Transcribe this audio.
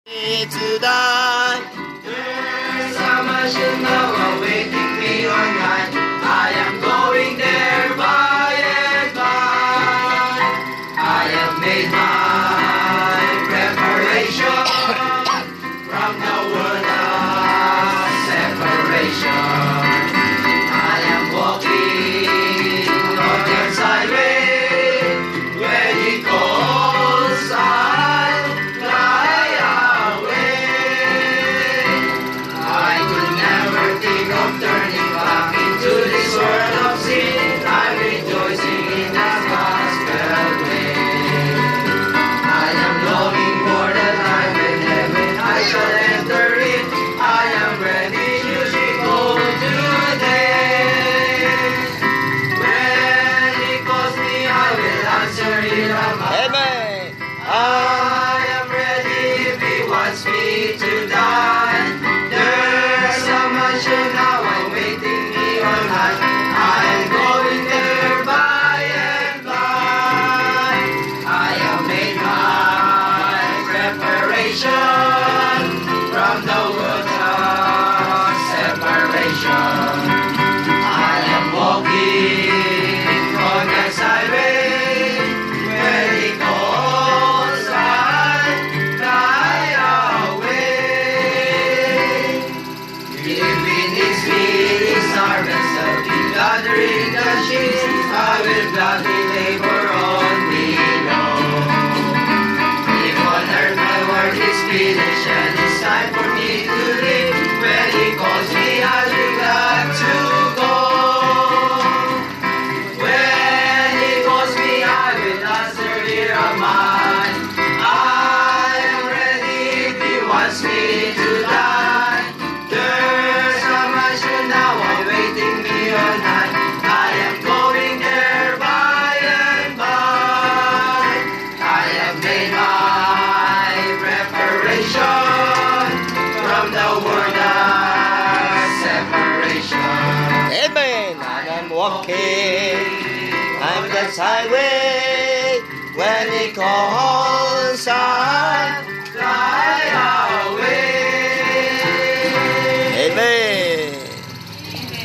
To die. There's a mansion now awaiting me online. I am going there by and by. I have made my preparation from the world of separation. I am walking on the sideway. When he calls, I fly away. I could never think of turning back into this world of sin. I'm rejoicing in the gospel way. I am longing for the time when heaven I shall enter in. I am ready to go today. When he calls me, I will answer in a moment. Amen. I am ready if he wants me to die. There's a mansion now awaiting me on high. I'm going there by and by. I have made my preparation from the world of separation. I am walking on the sideway. When he calls, I fly away. Giving his feet his harvest, I'll be gathering the sheaves. I will gladly labor on below. If on earth my work is finished and it's time for me to leave, when he calls me, I'll be glad to go. When he calls me, I will answer, here am I. I am ready if he wants me to die. There's a mansion now awaiting me on high. I am going there by and by. I have made my preparation from the world of separation. Amen. And I'm walking on the highway. When he calls, I